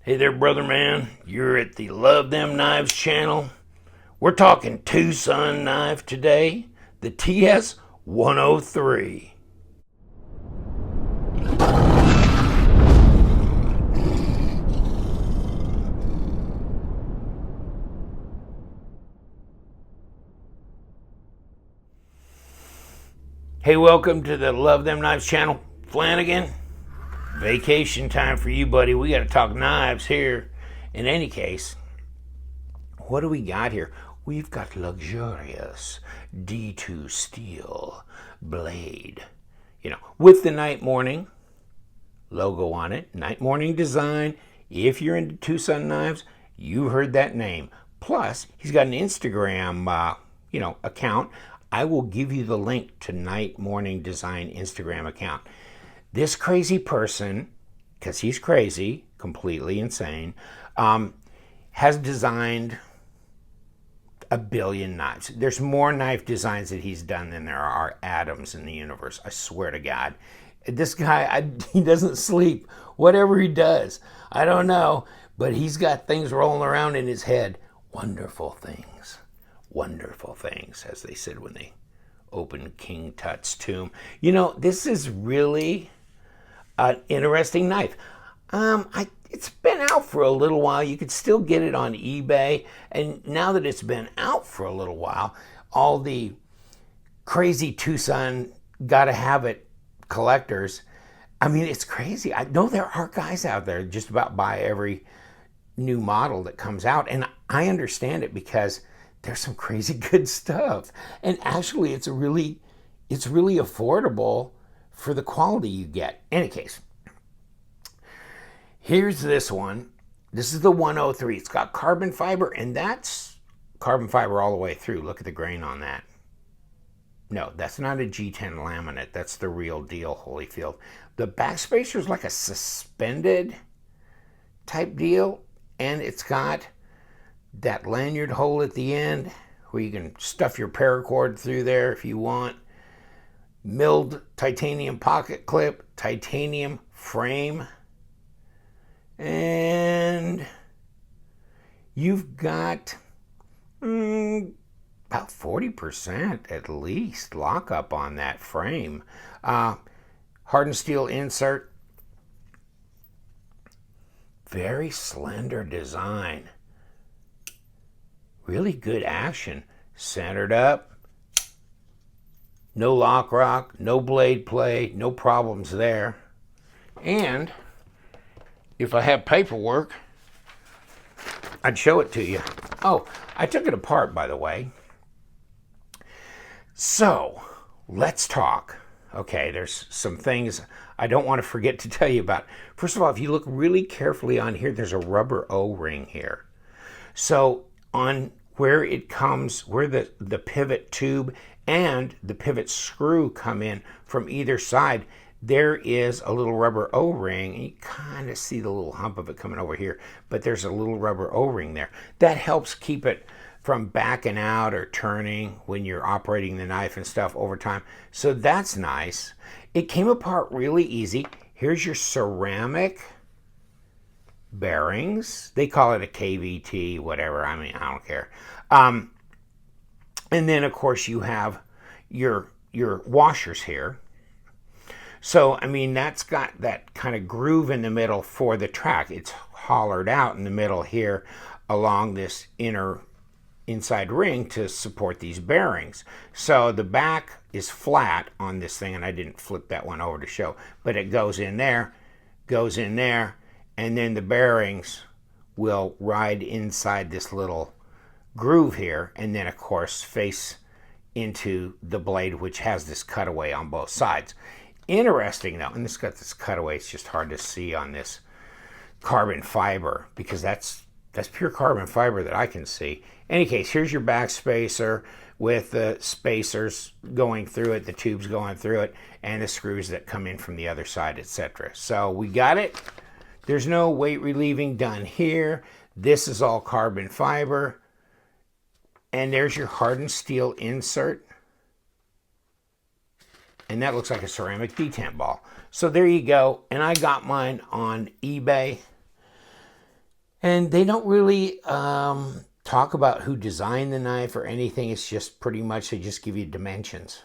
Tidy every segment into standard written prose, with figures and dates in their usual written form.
Hey there, brother man. You're at the Love Them Knives channel. We're talking TwoSun knife today, the TS103. Hey, welcome to the Love Them Knives channel. Flanagan, vacation time for you, buddy. We got to talk knives here. In any case, what do we got here? We've got luxurious D2 steel blade, with the night morning logo on it, night morning design. If you're into TwoSun knives, you heard that name. Plus, he's got an Instagram, account. I will give you the link to Night Morning Design Instagram account. This crazy person, because he's crazy, completely insane, has designed a billion knives. There's more knife designs that he's done than there are atoms in the universe. I swear to God. This guy, he doesn't sleep. Whatever he does, I don't know, but he's got things rolling around in his head. Wonderful things, as they said when they opened King Tut's tomb. This is really an interesting knife. It's been out for a little while. You could still get it on eBay. And now that it's been out for a little while, all the crazy TwoSun gotta have it collectors, it's crazy. I know there are guys out there just about buy every new model that comes out. And I understand it because there's some crazy good stuff. And actually, it's really affordable for the quality you get. In any case, here's this one. This is the 103. It's got carbon fiber, and that's carbon fiber all the way through. Look at the grain on that. No, that's not a G10 laminate. That's the real deal, Holyfield. The back spacer is like a suspended type deal, and it's got that lanyard hole at the end where you can stuff your paracord through there if you want. Milled titanium pocket clip, titanium frame, and you've got about 40% at least lockup on that frame. Hardened steel insert, very slender design, really good action, centered up. No lock rock, no blade play, no problems there. And if I have paperwork, I'd show it to you. Oh, I took it apart, by the way. So, let's talk. Okay, there's some things I don't want to forget to tell you about. First of all, if you look really carefully on here, there's a rubber O-ring here. So, on where it comes, where the pivot tube and the pivot screw come in from either side, there is a little rubber O-ring. You kind of see the little hump of it coming over here, but there's a little rubber O-ring there. That helps keep it from backing out or turning when you're operating the knife and stuff over time. So that's nice. It came apart really easy. Here's your ceramic bearings. They call it a KVT, whatever. I don't care. And then, of course, you have your washers here. So, that's got that kind of groove in the middle for the track. It's hollowed out in the middle here along this inside ring to support these bearings. So the back is flat on this thing, and I didn't flip that one over to show, but it goes in there, and then the bearings will ride inside this little groove here, and then of course face into the blade, which has this cutaway on both sides. Interesting though, and this got this cutaway, it's just hard to see on this carbon fiber because that's pure carbon fiber that I can see. In any case, here's your back spacer with the spacers going through it, the tubes going through it, and the screws that come in from the other side, etc. So we got it. There's no weight relieving done here. This is all carbon fiber. And there's your hardened steel insert. And that looks like a ceramic detent ball. So there you go. And I got mine on eBay. And they don't really talk about who designed the knife or anything. It's just pretty much they just give you dimensions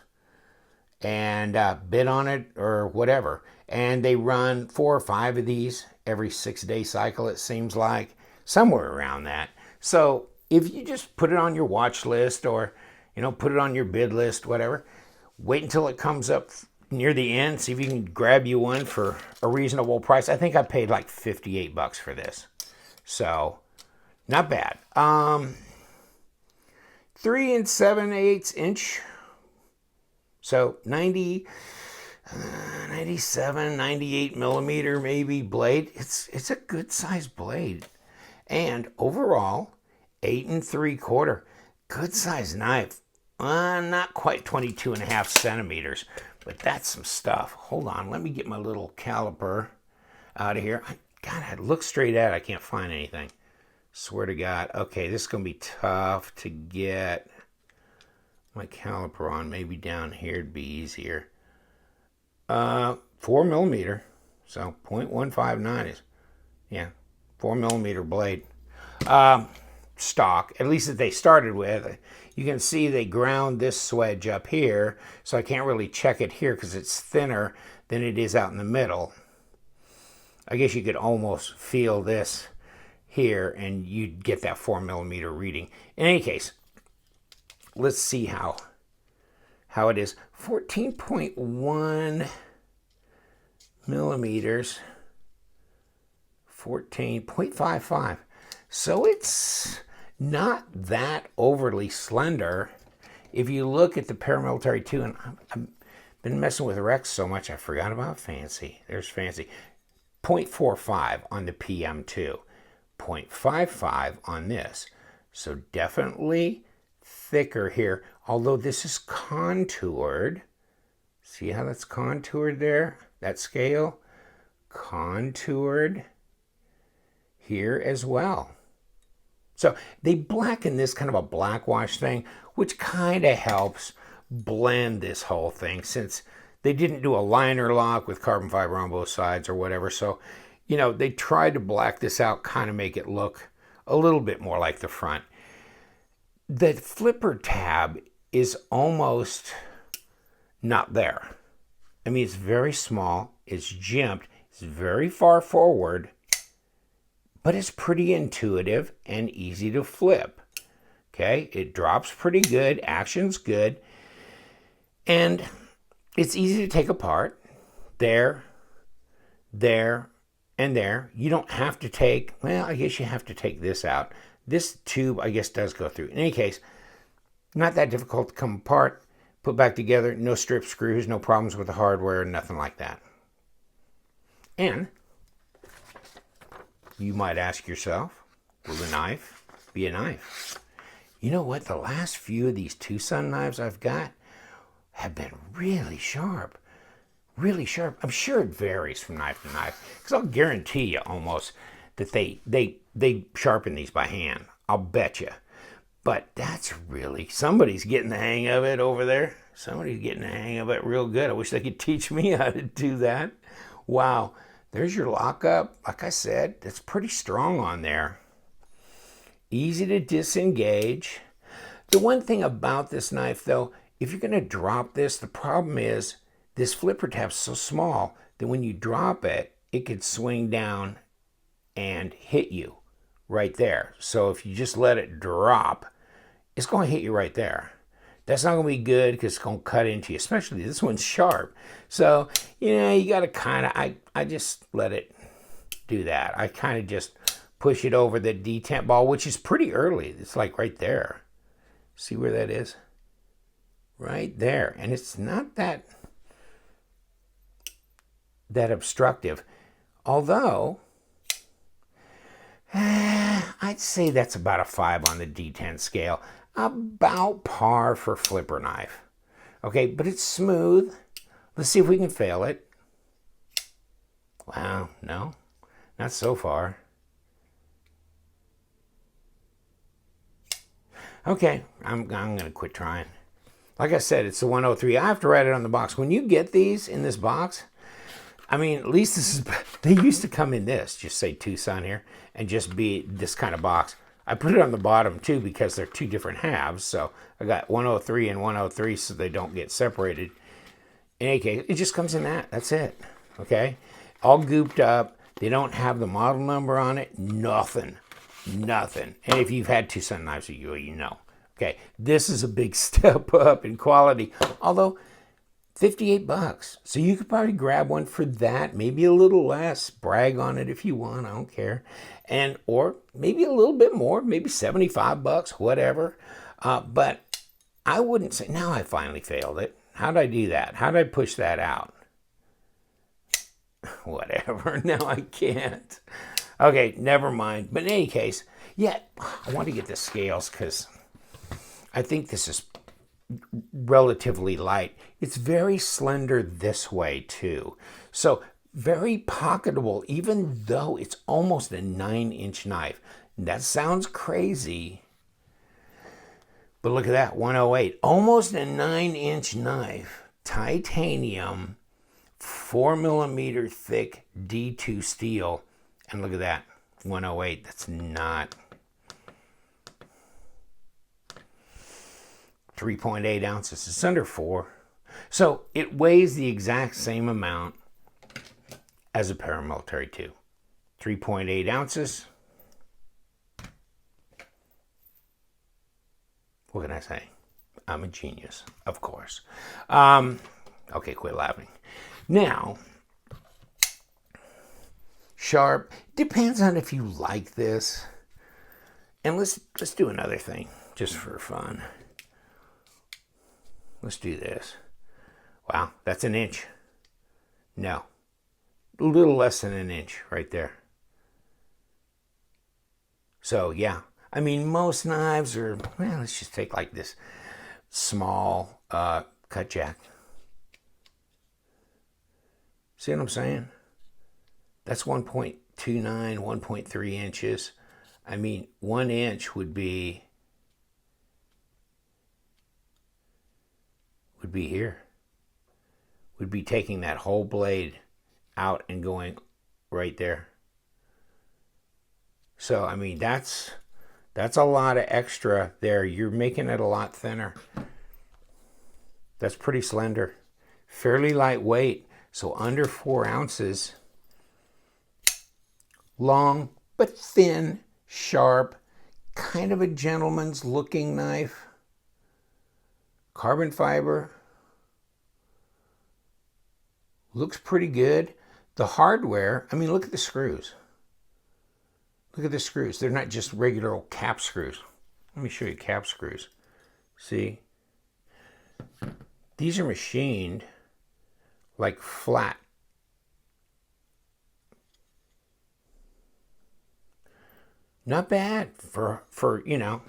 and bid on it or whatever. And they run 4 or 5 of these every 6-day cycle, it seems like, somewhere around that. So if you just put it on your watch list or, you know, put it on your bid list, whatever, wait until it comes up near the end, see if you can grab you one for a reasonable price. I think I paid like 58 bucks for this. So not bad. 3 7/8 inch. So 97, 98 millimeter maybe blade. It's a good sized blade. And overall, 8 3/4. Good sized knife. Not quite 22.5 centimeters, but that's some stuff. Hold on, let me get my little caliper out of here. God, I look straight at it, I can't find anything. Swear to God. Okay, this is going to be tough to get my caliper on. Maybe down here it'd be easier. 4 millimeter. So 0.159 is, yeah, 4 millimeter blade. Stock, at least that they started with. You can see they ground this swedge up here, so I can't really check it here because it's thinner than it is out in the middle. I guess you could almost feel this here and you'd get that 4 millimeter reading. In any case, let's see how it is. 14.1 millimeters, 14.55. So it's not that overly slender. If you look at the Paramilitary 2, and I've been messing with Rex so much I forgot about Fancy. There's Fancy. 0.45 on the PM2, 0.55 on this. So definitely thicker here, although this is contoured. See how that's contoured there? That scale? Contoured here as well. So they blacken this, kind of a blackwash thing, which kind of helps blend this whole thing since they didn't do a liner lock with carbon fiber on both sides or whatever. So, you know, they tried to black this out, kind of make it look a little bit more like the front. The flipper tab is almost not there. I mean, it's very small, it's jimped, it's very far forward, but it's pretty intuitive and easy to flip. Okay, it drops pretty good, action's good, and it's easy to take apart. There, there, and there. You don't have to take, well, I guess you have to take this out. This tube, I guess, does go through. In any case, not that difficult to come apart, put back together, no strip screws, no problems with the hardware, nothing like that. And you might ask yourself, will the knife be a knife? You know what? The last few of these TwoSun knives I've got have been really sharp. Really sharp. I'm sure it varies from knife to knife, because I'll guarantee you almost that they sharpen these by hand. I'll bet you. But that's really, somebody's getting the hang of it over there. Somebody's getting the hang of it real good. I wish they could teach me how to do that. Wow. There's your lockup. Like I said, it's pretty strong on there. Easy to disengage. The one thing about this knife, though, if you're going to drop this, the problem is this flipper tab's so small that when you drop it, it could swing down and hit you right there. So if you just let it drop, it's going to hit you right there. That's not going to be good because it's going to cut into you, especially this one's sharp. So, you know, you got to kind of, I just let it do that. I kind of just push it over the detent ball, which is pretty early. It's like right there. See where that is? Right there. And it's not that obstructive. Although, I'd say that's about a 5 on the D10 scale. About par for flipper knife. Okay, but it's smooth. Let's see if we can fail it. Wow, no, not so far. Okay, I'm going to quit trying. Like I said, it's the 103. I have to write it on the box. When you get these in this box, I mean, at least this is, they used to come in this, just say TwoSun here, and just be this kind of box. I put it on the bottom too because they're two different halves. So I got 103 and 103 so they don't get separated. In any case, it just comes in that. That's it. Okay? All gooped up. They don't have the model number on it. Nothing. Nothing. And if you've had TwoSun knives, you know. Okay, this is a big step up in quality. Although, $58. So you could probably grab one for that, maybe a little less. Brag on it if you want, I don't care. And or maybe a little bit more, maybe $75, whatever. But I wouldn't say, now I finally failed it. How did I do that? How did I push that out? Whatever, now I can't. Okay, never mind. But in any case, yeah, I want to get the scales because I think this is relatively light. It's very slender this way too. So very pocketable, even though it's almost a 9-inch knife. That sounds crazy. But look at that, 108. Almost a 9-inch knife. Titanium, 4mm thick D2 steel. And look at that, 108. That's not 3.8 ounces. It's under 4. So it weighs the exact same amount as a paramilitary 2. 3.8 ounces. What can I say? I'm a genius, of course. Okay, quit laughing. Now, sharp. Depends on if you like this. And let's do another thing, just for fun. Let's do this. Wow, that's an inch. No. A little less than an inch right there. So, yeah. I mean, most knives are, well, let's just take like this small cut jack. See what I'm saying? That's 1.29, 1.3 inches. I mean, 1 inch would be here. Would be taking that whole blade out and going right there. So, I mean, that's a lot of extra there. You're making it a lot thinner. That's pretty slender. Fairly lightweight. So under 4 ounces. Long, but thin, sharp. Kind of a gentleman's looking knife. Carbon fiber. Looks pretty good. The hardware, I mean, look at the screws. Look at the screws. They're not just regular old cap screws. Let me show you cap screws. See? These are machined like flat. Not bad for you know,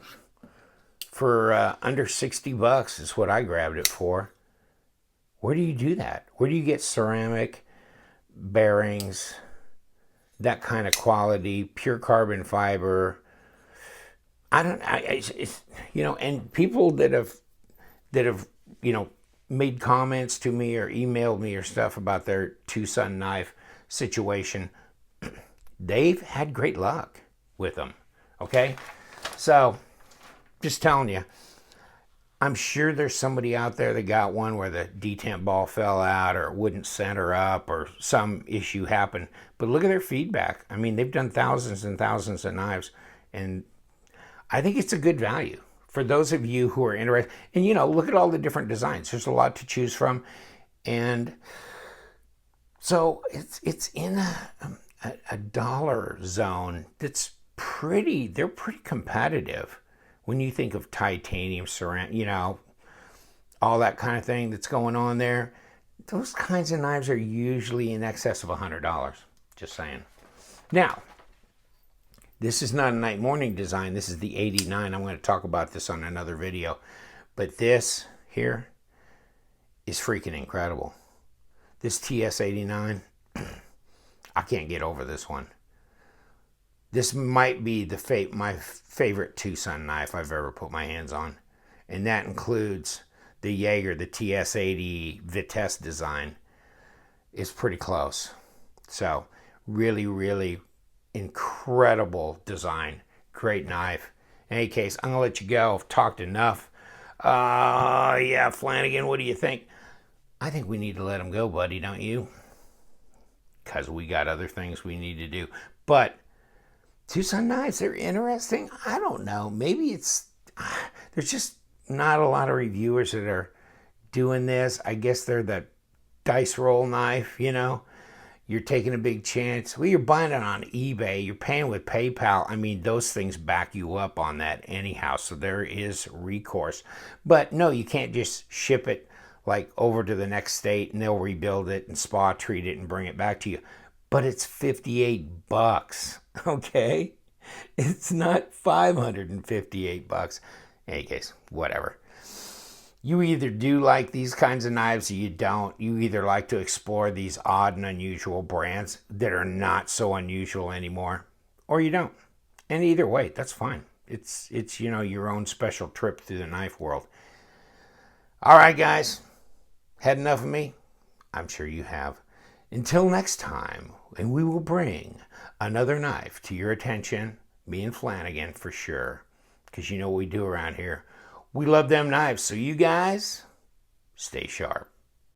for under $60 is what I grabbed it for. Where do you do that? Where do you get ceramic bearings, that kind of quality, pure carbon fiber? It's, you know, and people that have, you know, made comments to me or emailed me or stuff about their TwoSun knife situation, they've had great luck with them. Okay, so just telling you. I'm sure there's somebody out there that got one where the detent ball fell out or wouldn't center up or some issue happened. But look at their feedback. I mean, they've done thousands and thousands of knives, and I think it's a good value for those of you who are interested. And, you know, look at all the different designs. There's a lot to choose from. And so it's in a dollar zone that's they're pretty competitive. When you think of titanium, ceramic, you know, all that kind of thing that's going on there, those kinds of knives are usually in excess of $100. Just saying. Now, this is not a night morning design. This is the 89. I'm going to talk about this on another video. But this here is freaking incredible. This TS89, I can't get over this one. This might be my favorite TwoSun knife I've ever put my hands on. And that includes the Jaeger, the TS80 Vitesse design. is pretty close. So really, really incredible design. Great knife. In any case, I'm gonna let you go. I've talked enough. Yeah, Flanagan, what do you think? I think we need to let him go, buddy, don't you? Because we got other things we need to do. But TwoSun knives, they're interesting. I don't know. Maybe there's just not a lot of reviewers that are doing this. I guess they're the dice roll knife, you know. You're taking a big chance. Well, you're buying it on eBay. You're paying with PayPal. I mean, those things back you up on that anyhow. So there is recourse. But no, you can't just ship it like over to the next state and they'll rebuild it and spa treat it and bring it back to you. But it's 58 bucks, okay? It's not 558 bucks. In any case, whatever. You either do like these kinds of knives or you don't. You either like to explore these odd and unusual brands that are not so unusual anymore, or you don't. And either way, that's fine. It's you know, your own special trip through the knife world. All right, guys. Had enough of me? I'm sure you have. Until next time, and we will bring another knife to your attention, me and Flanagan for sure, because you know what we do around here. We love them knives, so you guys stay sharp.